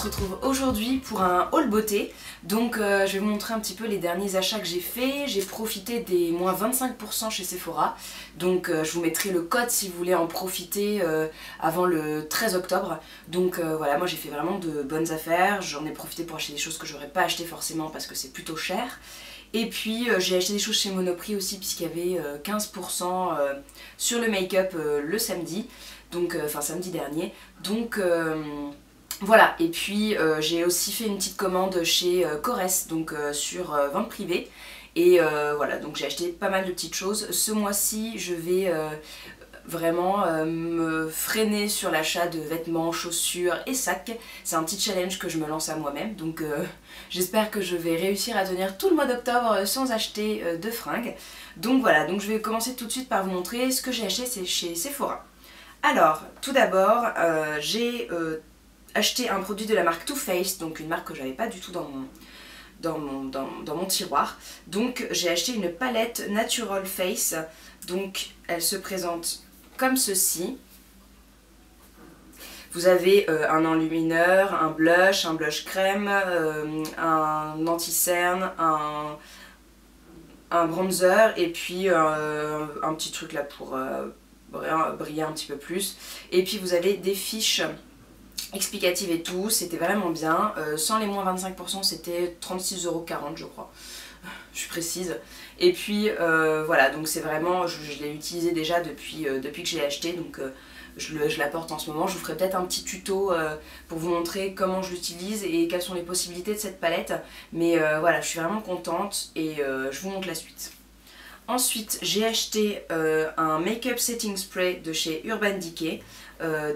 retrouve aujourd'hui pour un haul beauté. Donc je vais vous montrer un petit peu les derniers achats que j'ai fait. J'ai profité des moins 25% chez Sephora. Donc je vous mettrai le code si vous voulez en profiter avant le 13 octobre. Donc voilà, moi j'ai fait vraiment de bonnes affaires. J'en ai profité pour acheter des choses que j'aurais pas acheté forcément parce que c'est plutôt cher. Et puis j'ai acheté des choses chez Monoprix aussi puisqu'il y avait 15% sur le make-up le samedi. Donc enfin samedi dernier. Donc voilà, et puis j'ai aussi fait une petite commande chez Corès, donc sur vente privée. Et voilà, donc j'ai acheté pas mal de petites choses. Ce mois-ci, je vais vraiment me freiner sur l'achat de vêtements, chaussures et sacs. C'est un petit challenge que je me lance à moi-même, donc j'espère que je vais réussir à tenir tout le mois d'octobre sans acheter de fringues. Donc voilà, donc je vais commencer tout de suite par vous montrer ce que j'ai acheté chez Sephora. Alors, tout d'abord, j'ai acheté un produit de la marque Too Faced, donc une marque que j'avais pas du tout dans mon tiroir. Donc j'ai acheté une palette Natural Face, donc elle se présente comme ceci. Vous avez un enlumineur, un blush crème, un anti-cerne, un bronzer et puis un petit truc là pour briller un petit peu plus. Et puis vous avez des fiches explicatives et tout, c'était vraiment bien. Sans les moins 25%, c'était 36,40 € je crois. Je suis précise. Et puis voilà, donc c'est vraiment, je l'ai utilisé déjà depuis que je l'ai acheté, donc je la porte en ce moment. Je vous ferai peut-être un petit tuto pour vous montrer comment je l'utilise et quelles sont les possibilités de cette palette. Mais voilà, je suis vraiment contente et je vous montre la suite. Ensuite, j'ai acheté un make-up setting spray de chez Urban Decay.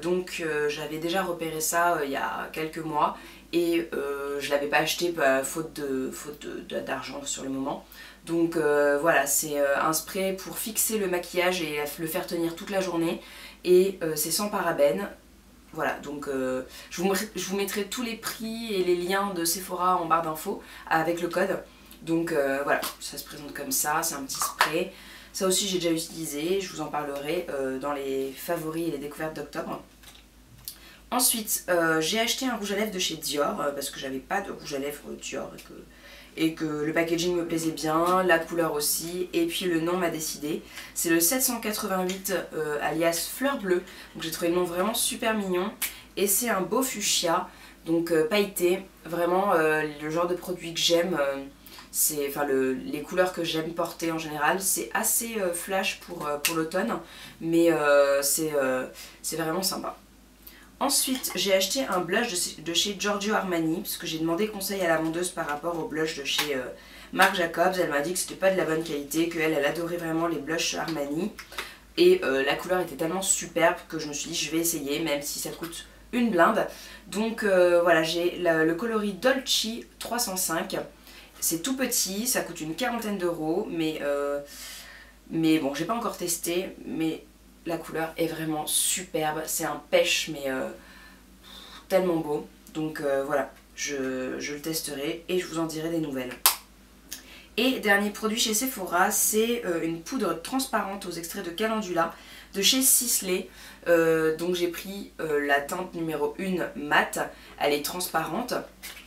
Donc j'avais déjà repéré ça il y a quelques mois et je l'avais pas acheté faute d'argent sur le moment. Donc voilà, c'est un spray pour fixer le maquillage et le faire tenir toute la journée et c'est sans parabènes. Voilà, donc je vous mettrai tous les prix et les liens de Sephora en barre d'infos avec le code. Donc voilà, ça se présente comme ça, c'est un petit spray. Ça aussi j'ai déjà utilisé, je vous en parlerai dans les favoris et les découvertes d'octobre. Ensuite, j'ai acheté un rouge à lèvres de chez Dior, parce que j'avais pas de rouge à lèvres Dior et que le packaging me plaisait bien, la couleur aussi, et puis le nom m'a décidé. C'est le 788 alias Fleur Bleue, donc j'ai trouvé le nom vraiment super mignon. Et c'est un beau fuchsia, donc pailleté, vraiment le genre de produit que j'aime. Enfin, les couleurs que j'aime porter en général, c'est assez flash pour l'automne, mais c'est vraiment sympa. Ensuite, j'ai acheté un blush de chez Giorgio Armani, puisque j'ai demandé conseil à la vendeuse par rapport au blush de chez Marc Jacobs. Elle m'a dit que c'était pas de la bonne qualité, qu'elle adorait vraiment les blushs Armani. Et la couleur était tellement superbe que je me suis dit je vais essayer, même si ça coûte une blinde. Donc voilà, j'ai le coloris Dolce 305. C'est tout petit, ça coûte une quarantaine d'euros, mais bon, j'ai pas encore testé, mais la couleur est vraiment superbe. C'est un pêche, mais tellement beau. Donc voilà, je le testerai et je vous en dirai des nouvelles. Et dernier produit chez Sephora, c'est une poudre transparente aux extraits de calendula de chez Sisley. Donc j'ai pris la teinte numéro 1 mat, elle est transparente.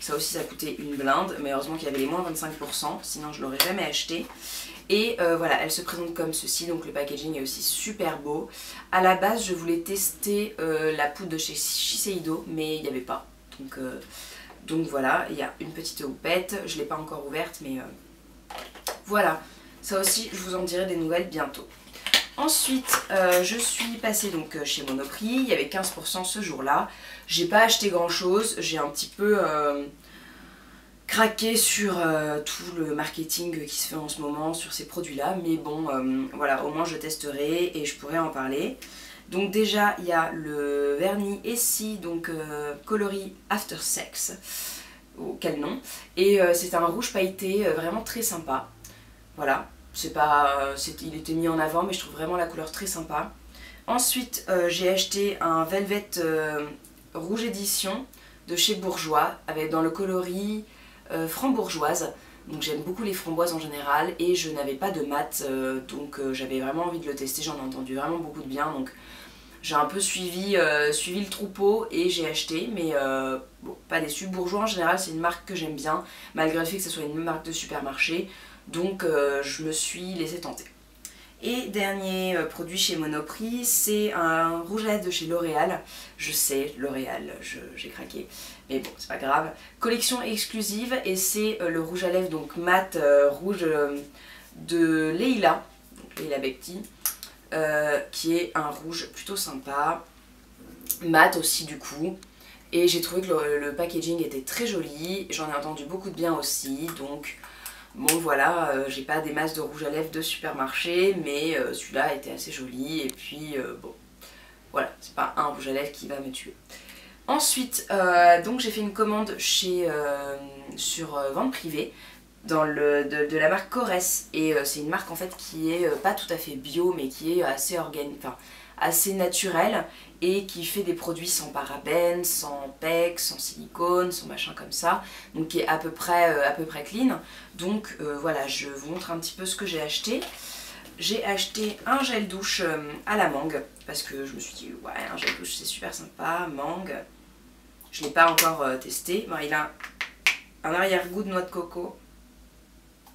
Ça aussi ça coûtait une blinde, mais heureusement qu'il y avait les moins 25%, sinon je l'aurais jamais acheté. Et voilà, elle se présente comme ceci, donc le packaging est aussi super beau. À la base je voulais tester la poudre de chez Shiseido, mais il n'y avait pas. Donc voilà, il y a une petite houppette, je ne l'ai pas encore ouverte, mais voilà. Ça aussi je vous en dirai des nouvelles bientôt. Ensuite, je suis passée donc chez Monoprix, il y avait 15% ce jour-là. J'ai pas acheté grand chose, j'ai un petit peu craqué sur tout le marketing qui se fait en ce moment sur ces produits-là. Mais bon, voilà, au moins je testerai et je pourrai en parler. Donc déjà, il y a le vernis Essie, donc coloris After Sex, oh, quel nom. Et c'est un rouge pailleté vraiment très sympa, voilà. Il était mis en avant, mais je trouve vraiment la couleur très sympa. Ensuite, j'ai acheté un Velvet Rouge Édition de chez Bourjois, dans le coloris frambourgeoise. Donc j'aime beaucoup les framboises en général, et je n'avais pas de mat, donc j'avais vraiment envie de le tester. J'en ai entendu vraiment beaucoup de bien, donc J'ai un peu suivi le troupeau et j'ai acheté, mais bon, pas déçu. Bourjois en général c'est une marque que j'aime bien, malgré le fait que ce soit une marque de supermarché, donc je me suis laissée tenter. Et dernier produit chez Monoprix, c'est un rouge à lèvres de chez L'Oréal. Je sais, L'Oréal, j'ai craqué, mais bon, c'est pas grave. Collection exclusive, et c'est le rouge à lèvres donc mat rouge de Leila, donc Leila Bekti, qui est un rouge plutôt sympa, mat aussi du coup. Et j'ai trouvé que le packaging était très joli, j'en ai entendu beaucoup de bien aussi, donc bon voilà, j'ai pas des masses de rouge à lèvres de supermarché, mais celui-là était assez joli, et puis bon, voilà, c'est pas un rouge à lèvres qui va me tuer. Ensuite, donc j'ai fait une commande sur vente privée, de la marque Corès, et c'est une marque en fait qui est pas tout à fait bio, mais qui est assez organique, enfin assez naturelle, et qui fait des produits sans parabènes, sans PEC, sans silicone, sans machin comme ça, donc qui est à peu près clean. Donc voilà, je vous montre un petit peu ce que j'ai acheté. J'ai acheté un gel douche à la mangue, parce que je me suis dit, ouais, un gel douche c'est super sympa, mangue. Je ne l'ai pas encore testé. Bon, il a un arrière-goût de noix de coco.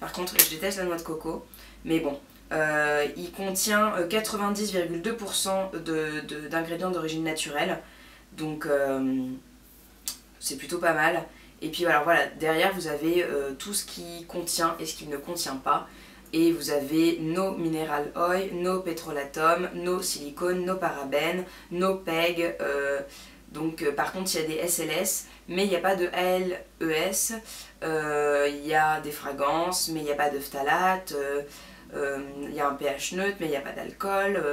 Par contre, je déteste la noix de coco, mais bon. Il contient 90,2% d'ingrédients d'origine naturelle, donc c'est plutôt pas mal. Et puis alors voilà, derrière vous avez tout ce qui contient et ce qui ne contient pas. Et vous avez no mineral oil, no pétrolatum, no silicone, no parabènes, no PEG. Donc par contre il y a des SLS, mais il n'y a pas de ALES. Il y a des fragrances, mais il n'y a pas de phtalate. Il y a un pH neutre, mais il n'y a pas d'alcool.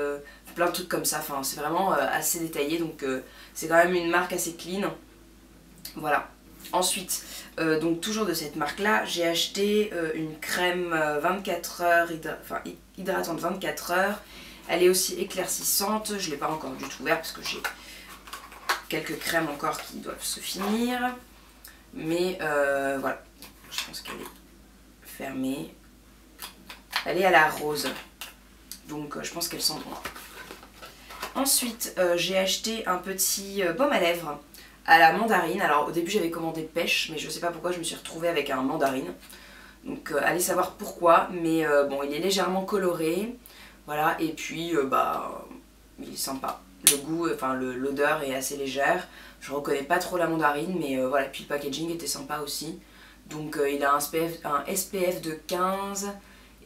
Plein de trucs comme ça. Enfin, c'est vraiment assez détaillé, donc c'est quand même une marque assez clean. Voilà. Ensuite, donc toujours de cette marque-là, j'ai acheté une crème 24 heures, hydratante 24 heures. Elle est aussi éclaircissante. Je ne l'ai pas encore du tout ouverte parce que j'ai quelques crèmes encore qui doivent se finir. Mais voilà, je pense qu'elle est fermée. Elle est à la rose, donc je pense qu'elle sent bon. Ensuite, j'ai acheté un petit baume à lèvres à la mandarine. Alors au début j'avais commandé pêche, mais je sais pas pourquoi je me suis retrouvée avec un mandarine. Donc allez savoir pourquoi, mais bon, il est légèrement coloré. Voilà, et puis bah, il est sympa. Le goût, enfin l'odeur est assez légère. Je reconnais pas trop la mandarine, mais voilà, puis le packaging était sympa aussi. Donc il a un SPF de 15.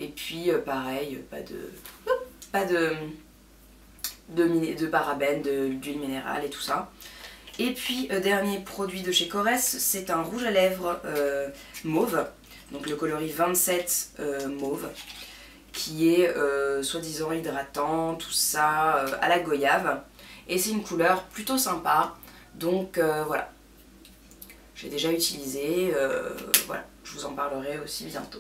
Et puis pareil, pas de parabènes, d'huile minérale et tout ça. Et puis dernier produit de chez Corès, c'est un rouge à lèvres mauve, donc le coloris 27 mauve, qui est soi-disant hydratant, tout ça, à la goyave. Et c'est une couleur plutôt sympa, donc voilà. J'ai déjà utilisé, voilà, je vous en parlerai aussi bientôt.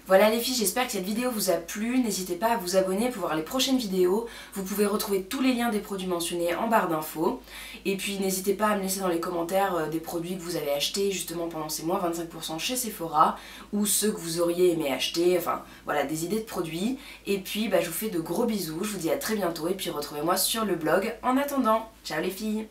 Voilà les filles, j'espère que cette vidéo vous a plu. N'hésitez pas à vous abonner pour voir les prochaines vidéos. Vous pouvez retrouver tous les liens des produits mentionnés en barre d'infos. Et puis n'hésitez pas à me laisser dans les commentaires des produits que vous avez achetés justement pendant ces moins 25% chez Sephora, ou ceux que vous auriez aimé acheter, enfin voilà, des idées de produits. Et puis bah, je vous fais de gros bisous, je vous dis à très bientôt et puis retrouvez-moi sur le blog en attendant. Ciao les filles!